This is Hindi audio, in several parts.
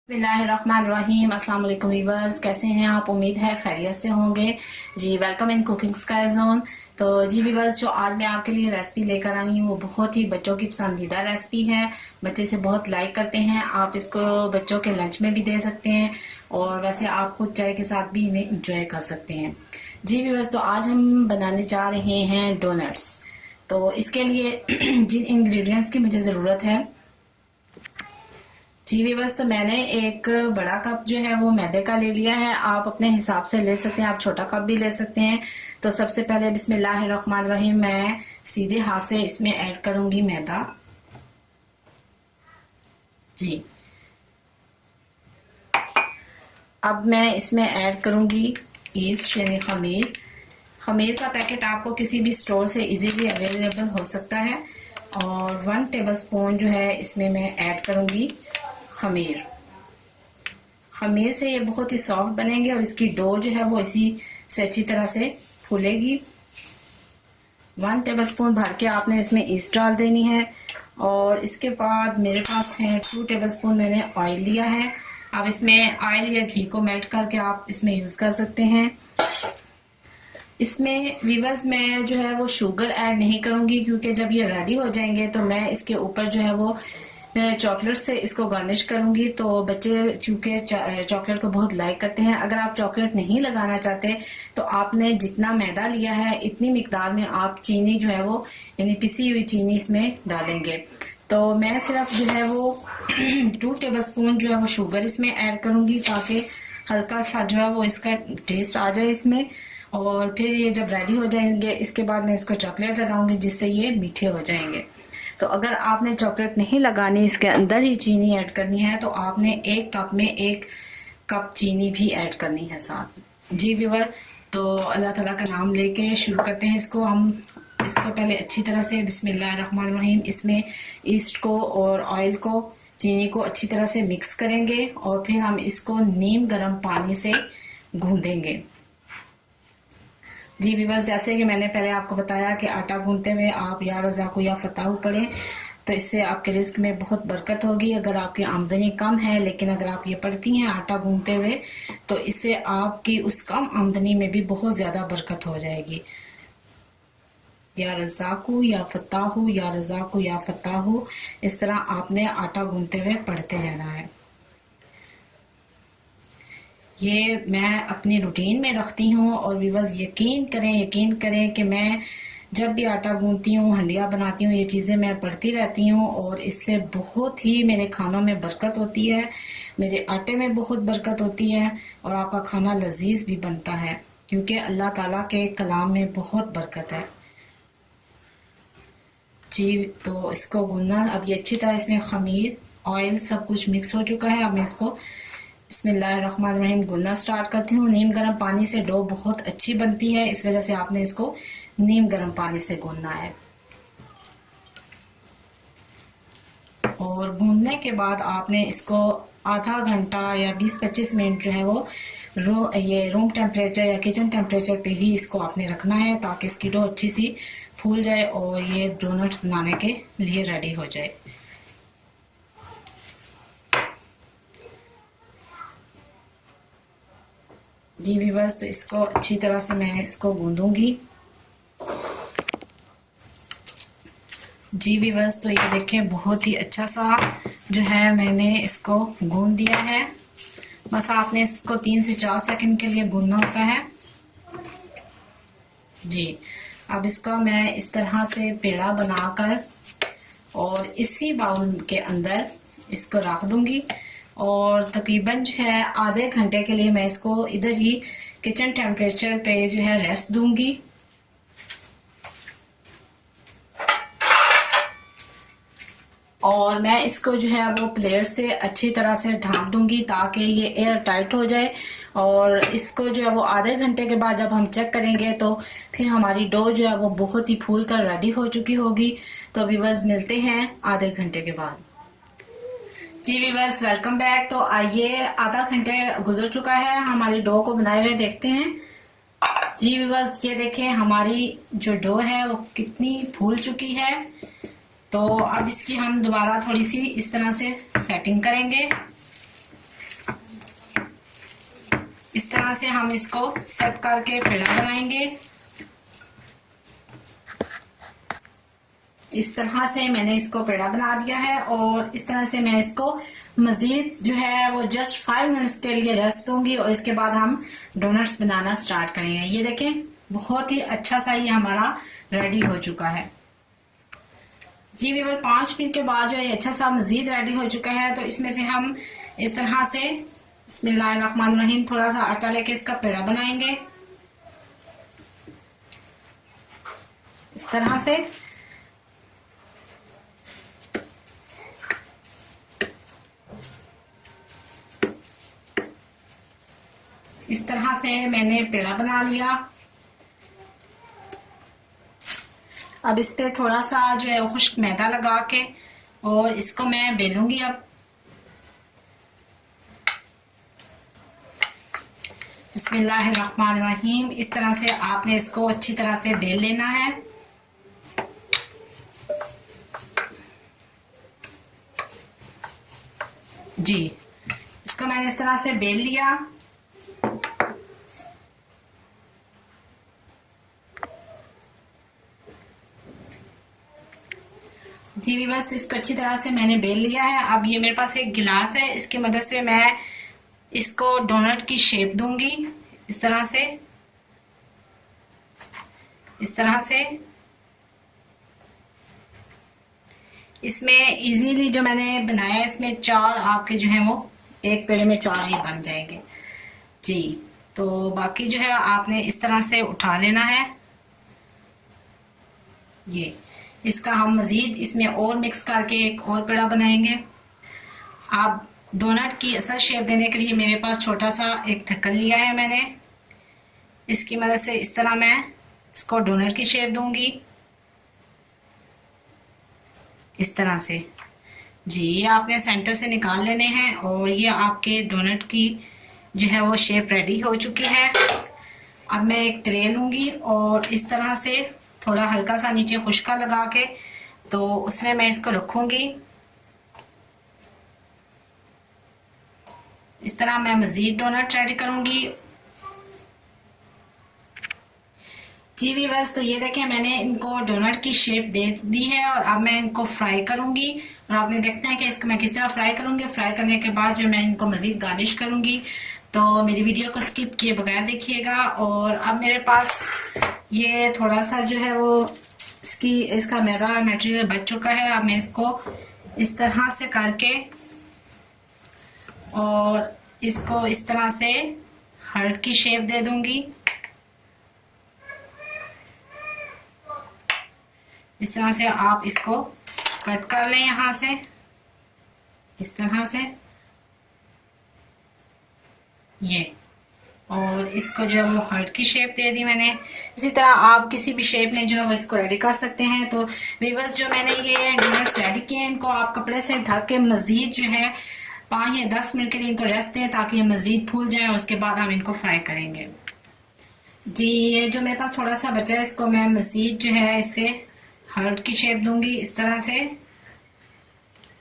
बिस्मिल्लाहिर्रहमानिर्रहीम। अस्सलाम वालेकुम वीवर्स, कैसे हैं आप? उम्मीद है खैरियत से होंगे जी। Welcome in cooking sky zone. तो जी वीवर्स, जो आज मैं आपके लिए रेसिपी लेकर आई हूँ वो बहुत ही बच्चों की पसंदीदा रेसिपी है। बच्चे इसे बहुत लाइक करते हैं। आप इसको बच्चों के लंच में भी दे सकते हैं और वैसे आप खुद चाय के साथ भी इन्हें इंजॉय कर सकते हैं। जी वीवर्स, तो आज हम बनाने जा रहे हैं डोनट्स। तो इसके लिए जिन इंग्रेडिएंट्स की मुझे ज़रूरत है जी वीवर्स, तो मैंने एक बड़ा कप जो है वो मैदे का ले लिया है। आप अपने हिसाब से ले सकते हैं, आप छोटा कप भी ले सकते हैं। तो सबसे पहले बिस्मिल्लाहिर्रहमानिर्रहीम मैं सीधे हाथ से इसमें ऐड करूंगी मैदा जी। अब मैं इसमें ऐड करूंगी ईस्ट यानी खमीर। खमीर का पैकेट आपको किसी भी स्टोर से इजीली अवेलेबल हो सकता है। और 1 टेबलस्पून जो है इसमें मैं ऐड करूंगी खमीर। खमीर से ये बहुत ही सॉफ्ट बनेंगे और इसकी डो जो है वो इसी से अच्छी तरह से फूलेगी। 1 टेबलस्पून भर के आपने इसमें ईस्ट डाल देनी है। और इसके बाद मेरे पास है 2 टेबलस्पून मैंने ऑयल लिया है। अब इसमें ऑयल या घी को मेल्ट करके आप इसमें यूज़ कर सकते हैं। इसमें वीवर्स मैं जो है वो शुगर ऐड नहीं करूँगी, क्योंकि जब ये रेडी हो जाएंगे तो मैं इसके ऊपर जो है वो चॉकलेट से इसको गार्निश करूंगी। तो बच्चे चूंकि चॉकलेट को बहुत लाइक करते हैं। अगर आप चॉकलेट नहीं लगाना चाहते तो आपने जितना मैदा लिया है इतनी मिकदार में आप चीनी जो है वो यानी पिसी हुई चीनी इसमें डालेंगे। तो मैं सिर्फ जो है वो 2 टेबलस्पून जो है वो शुगर इसमें ऐड करूंगी, ताकि हल्का सा जो है वो इसका टेस्ट आ जाए इसमें। और फिर ये जब रेडी हो जाएंगे इसके बाद मैं इसको चॉकलेट लगाऊंगी, जिससे ये मीठे हो जाएंगे। तो अगर आपने चॉकलेट नहीं लगानी, इसके अंदर ही चीनी ऐड करनी है, तो आपने 1 कप में 1 कप चीनी भी ऐड करनी है साथ। जी व्यूवर, तो अल्लाह ताला का नाम लेके शुरू करते हैं इसको। हम इसको पहले अच्छी तरह से बिस्मिल्लाहिर्रहमानिर्रहीम इसमें ईस्ट को और ऑयल को चीनी को अच्छी तरह से मिक्स करेंगे और फिर हम इसको नीम गर्म पानी से गूंदेंगे। जी व्यूअर्स, जैसे कि मैंने पहले आपको बताया कि आटा गूंदते हुए आप या रज़ाकू या फताहू पढ़ें तो इससे आपके रिस्क में बहुत बरकत होगी। अगर आपकी आमदनी कम है लेकिन अगर आप ये पढ़ती हैं आटा गूंदते हुए तो इससे आपकी उस कम आमदनी में भी बहुत ज़्यादा बरकत हो जाएगी। या रज़ाकू या फताहू या रज़ाकू या फताहू, इस तरह आपने आटा गूंदते हुए पढ़ते रहना है। ये मैं अपनी रूटीन में रखती हूँ और व्यूअर्स यकीन करें कि मैं जब भी आटा गूंदती हूँ, हंडिया बनाती हूँ, ये चीज़ें मैं पढ़ती रहती हूँ और इससे बहुत ही मेरे खानों में बरकत होती है, मेरे आटे में बहुत बरकत होती है और आपका खाना लजीज भी बनता है, क्योंकि अल्लाह ताला के कलाम में बहुत बरकत है। जी, तो इसको गूंदना, अब ये अच्छी तरह इसमें खमीर ऑयल सब कुछ मिक्स हो चुका है। अब मैं इसको बिस्मिल्लाहिर्रहमानिर्रहीम गूंदना स्टार्ट करती हूँ। नीम गर्म पानी से डो बहुत अच्छी बनती है, इस वजह से आपने इसको नीम गर्म पानी से गूंदना है। और गूंदने के बाद आपने इसको आधा घंटा या 20-25 मिनट जो है वो ये रूम टेम्परेचर या किचन टेम्परेचर पे ही इसको आपने रखना है, ताकि इसकी डो अच्छी सी फूल जाए और ये डोनट बनाने के लिए रेडी हो जाए। जी व्यूअर्स, तो इसको अच्छी तरह से मैं इसको गूंदूंगी। जी व्यूअर्स, तो ये देखें बहुत ही अच्छा सा जो है मैंने इसको गूंद दिया है। बस आपने इसको 3 से 4 सेकंड के लिए गूंदना होता है। जी, अब इसका मैं इस तरह से पेड़ा बनाकर और इसी बाउल के अंदर इसको रख दूंगी और तकरीबन जो है आधे घंटे के लिए मैं इसको इधर ही किचन टेम्परेचर पे जो है रेस्ट दूंगी। और मैं इसको जो है वो प्लेट से अच्छी तरह से ढाँप दूंगी ताकि ये एयर टाइट हो जाए। और इसको जो है वो आधे घंटे के बाद जब हम चेक करेंगे तो फिर हमारी डो जो है वो बहुत ही फूल कर रेडी हो चुकी होगी। तो व्यूअर्स, मिलते हैं आधे घंटे के बाद। जी व्यूअर्स, वेलकम बैक। तो आइए, आधा घंटे गुजर चुका है, हमारी डो को बनाए हुए देखते हैं। जी व्यूअर्स, ये देखें हमारी जो डो है वो कितनी फूल चुकी है। तो अब इसकी हम दोबारा थोड़ी सी इस तरह से सेटिंग करेंगे। इस तरह से हम इसको सेट करके पेड़ा बनाएंगे। इस तरह से मैंने इसको पेड़ा बना दिया है और इस तरह से मैं इसको मज़ीद जो है वो जस्ट 5 मिनट्स के लिए रेस्ट दूंगी और इसके बाद हम डोनट्स बनाना स्टार्ट करेंगे। ये देखें बहुत ही अच्छा सा ये हमारा रेडी हो चुका है। जी व्यूअर 5 मिनट के बाद जो है अच्छा सा मज़ीद रेडी हो चुका है। तो इसमें से हम इस तरह से बिस्मिल्लाहिर्रहमानिर्रहीम थोड़ा सा आटा लेके इसका पेड़ा बनाएंगे इस तरह से। इस तरह से मैंने पेड़ा बना लिया। अब इस पे थोड़ा सा जो है खुश्क मैदा लगा के और इसको मैं बेलूंगी। अब बिस्मिल्लाहिर्रहमानिर्रहीम इस तरह से आपने इसको अच्छी तरह से बेल लेना है। जी इसको मैंने इस तरह से बेल लिया। जी भी बस इसको अच्छी तरह से मैंने बेल लिया है। अब ये मेरे पास एक गिलास है, इसकी मदद से मैं इसको डोनट की शेप दूंगी इस तरह से, इस तरह से। इसमें इजीली जो मैंने बनाया इसमें 4 आपके जो है वो एक पेड़े में 4 ही बन जाएंगे। जी तो बाकी जो है आपने इस तरह से उठा लेना है। ये इसका हम मज़ीद इसमें और मिक्स करके एक और पेड़ा बनाएंगे। आप डोनट की असल शेप देने के लिए मेरे पास छोटा सा एक ढक्कन लिया है मैंने, इसकी मदद से इस तरह मैं इसको डोनट की शेप दूंगी इस तरह से। जी ये आपने सेंटर से निकाल लेने हैं और ये आपके डोनट की जो है वो शेप रेडी हो चुकी है। अब मैं एक ट्रे लूँगी और इस तरह से थोड़ा हल्का सा नीचे खुश्का लगा के तो उसमें मैं इसको रखूँगी। इस तरह मैं मज़ीद डोनट रेडी करूँगी। जी भी बस तो ये देखें मैंने इनको डोनट की शेप दे दी है और अब मैं इनको फ्राई करूँगी और आपने देखना है कि इसको मैं किस तरह फ्राई करूँगी। फ्राई करने के बाद जो मैं इनको मज़ीद गार्निश करूँगी, तो मेरी वीडियो को स्किप किए बगैर देखिएगा। और अब मेरे पास ये थोड़ा सा जो है वो इसका मैदा मटेरियल बच चुका है। अब मैं इसको इस तरह से करके और इसको इस तरह से हार्ट की शेप दे दूंगी इस तरह से। आप इसको कट कर लें यहाँ से इस तरह से ये, और इसको जो है वो हार्ट की शेप दे दी मैंने। इसी तरह आप किसी भी शेप में जो है वो इसको रेडी कर सकते हैं। तो व्यूअर्स जो मैंने ये डोनट्स रेडी किए हैं इनको आप कपड़े से ढक के मज़ीद जो है 5 या 10 मिनट के लिए इनको रेस्ट दें ताकि ये मज़ीद फूल जाए और उसके बाद हम इनको फ्राई करेंगे। जी ये जो मेरे पास थोड़ा सा बचा है इसको मैं मज़ीद जो है इससे हार्ट की शेप दूंगी इस तरह से।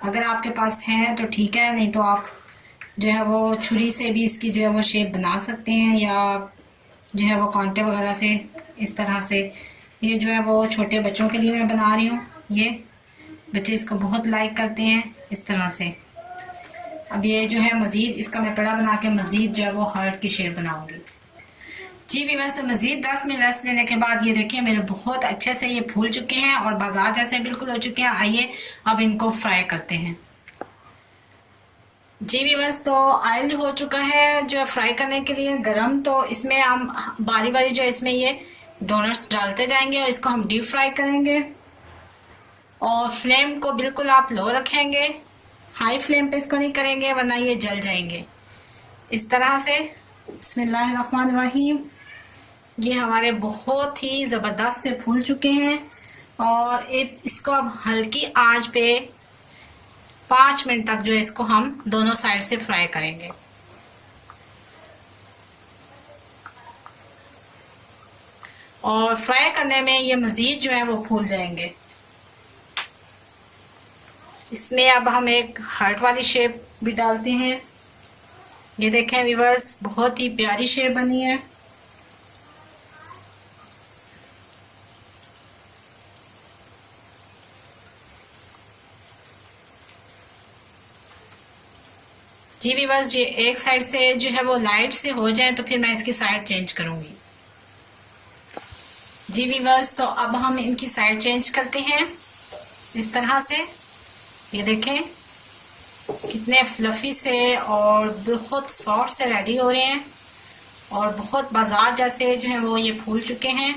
अगर आपके पास है तो ठीक है, नहीं तो आप जो है वो छुरी से भी इसकी जो है वो शेप बना सकते हैं या जो है वो कांटे वगैरह से इस तरह से। ये जो है वो छोटे बच्चों के लिए मैं बना रही हूँ, ये बच्चे इसको बहुत लाइक करते हैं इस तरह से। अब ये जो है मज़ीद इसका मैं पेड़ा बना के मज़ीद जो है वो हार्ट की शेप बनाऊंगी। जी भी बस तो मज़ीद 10 मिनट रेस्ट देने के बाद ये देखिए मेरे बहुत अच्छे से ये फूल चुके हैं और बाजार जैसे बिल्कुल हो चुके हैं। आइए अब इनको फ्राई करते हैं। जी भी बस तो ऑयल हो चुका है जो फ्राई करने के लिए गरम, तो इसमें हम बारी बारी जो इसमें ये डोनट्स डालते जाएंगे और इसको हम डीप फ्राई करेंगे। और फ्लेम को बिल्कुल आप लो रखेंगे, हाई फ्लेम पे इसको नहीं करेंगे वरना ये जल जाएंगे इस तरह से। बिस्मिल्लाहिर्रहमानिर्रहीम ये हमारे बहुत ही ज़बरदस्त से फूल चुके हैं और इसको अब हल्की आंच पे 5 मिनट तक जो है इसको हम दोनों साइड से फ्राई करेंगे। और फ्राई करने में ये मज़ीद जो है वो फूल जाएंगे। इसमें अब हम एक हार्ट वाली शेप भी डालते हैं ये देखें व्यूअर्स, बहुत ही प्यारी शेप बनी है। जी व्यूअर्स, ये एक साइड से जो है वो लाइट से हो जाए तो फिर मैं इसकी साइड चेंज करूंगी। जी व्यूअर्स, तो अब हम इनकी साइड चेंज करते हैं इस तरह से। ये देखें कितने फ्लफी से और बहुत सॉफ्ट से रेडी हो रहे हैं और बहुत बाजार जैसे जो है वो ये फूल चुके हैं।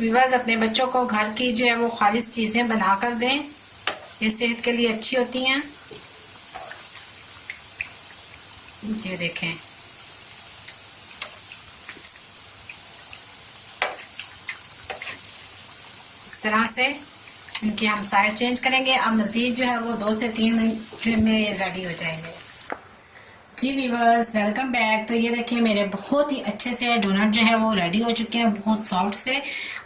व्यूअर्स, अपने बच्चों को घर की जो है वो खालिश चीज़ें बना कर दें, ये सेहत के लिए अच्छी होती हैं। ये देखें इस तरह से इनकी हम साइड चेंज करेंगे। अब मज़ीद जो है वो 2 से 3 मिनट में रेडी हो जाएंगे। जी व्यूअर्स, वेलकम बैक। तो ये देखिए मेरे बहुत ही अच्छे से डोनट जो है वो रेडी हो चुके हैं, बहुत सॉफ्ट से।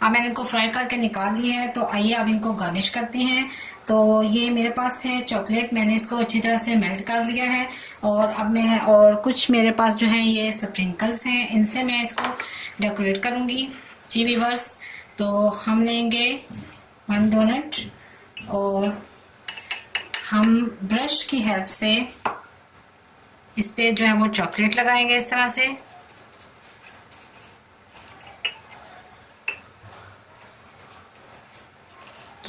अब मैंने इनको फ्राई करके निकाल लिया है। तो आइए अब इनको गार्निश करते हैं। तो ये मेरे पास है चॉकलेट, मैंने इसको अच्छी तरह से मेल्ट कर लिया है। और अब मैं और कुछ मेरे पास जो है ये स्प्रिंकल्स हैं, इनसे मैं इसको डेकोरेट करूँगी। जी व्यूअर्स, तो हम लेंगे 1 डोनट और हम ब्रश की हेल्प से इस पे जो है वो चॉकलेट लगाएंगे इस तरह से।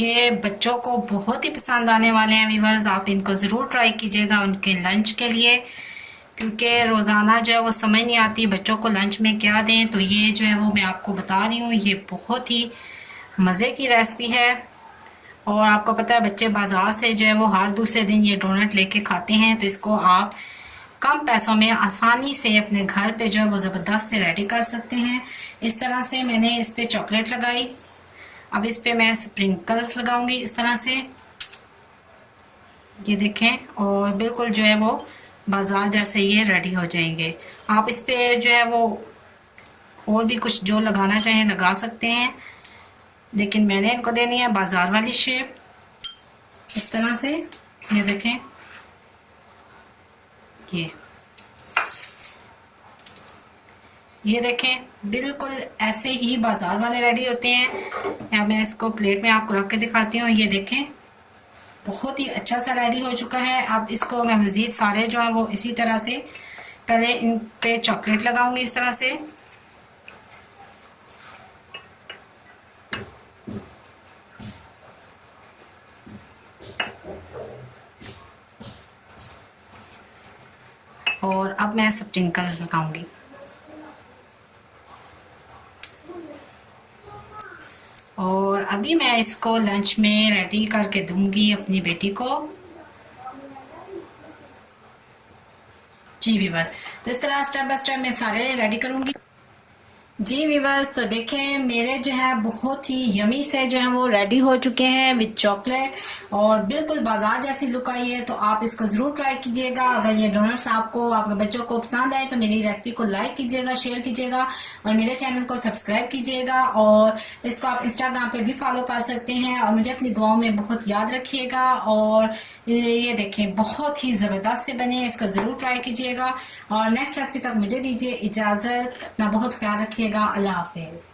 ये बच्चों को बहुत ही पसंद आने वाले हैं व्यूअर्स, आप इनको ज़रूर ट्राई कीजिएगा उनके लंच के लिए, क्योंकि रोज़ाना जो है वो समझ नहीं आती बच्चों को लंच में क्या दें। तो ये जो है वो मैं आपको बता रही हूँ, ये बहुत ही मज़े की रेसिपी है। और आपको पता है बच्चे बाज़ार से जो है वो हर दूसरे दिन ये डोनट लेके खाते हैं, तो इसको आप कम पैसों में आसानी से अपने घर पे जो है वो ज़बरदस्त से रेडी कर सकते हैं। इस तरह से मैंने इस पे चॉकलेट लगाई। अब इस पे मैं स्प्रिंकल्स लगाऊंगी इस तरह से। ये देखें, और बिल्कुल जो है वो बाजार जैसे ये रेडी हो जाएंगे। आप इस पे जो है वो और भी कुछ जो लगाना चाहें लगा सकते हैं, लेकिन मैंने इनको देनी है बाजार वाली शेप इस तरह से। ये देखें, ये देखें बिल्कुल ऐसे ही बाजार वाले रेडी होते हैं। या मैं इसको प्लेट में आपको रख के दिखाती हूँ। ये देखें बहुत ही अच्छा सा रेडी हो चुका है। अब इसको मैं मज़ीद सारे जो है वो इसी तरह से पहले इन पे चॉकलेट लगाऊंगी इस तरह से। और अब मैं स्प्रिंकल्स लगाऊंगी। और अभी मैं इसको लंच में रेडी करके दूंगी अपनी बेटी को। जी व्यूअर्स, तो इस तरह स्टेप बाय स्टेप मैं सारे रेडी करूंगी। जी व्यूअर्स, तो देखें मेरे जो है बहुत ही यमी से जो है वो रेडी हो चुके हैं विद चॉकलेट और बिल्कुल बाजार जैसी लुक आई है। तो आप इसको ज़रूर ट्राई कीजिएगा। अगर ये डोनट्स आपको आपके बच्चों को पसंद आए तो मेरी रेसिपी को लाइक कीजिएगा, शेयर कीजिएगा और मेरे चैनल को सब्सक्राइब कीजिएगा। और इसको आप इंस्टाग्राम पे भी फॉलो कर सकते हैं और मुझे अपनी दुआओं में बहुत याद रखिएगा। और ये देखें बहुत ही ज़बरदस्त से बने, इसको ज़रूर ट्राई कीजिएगा। और नेक्स्ट रेसिपी तक मुझे दीजिए इजाज़त, अपना बहुत ख्याल रखिएगा। अल्लाह हाफिज़।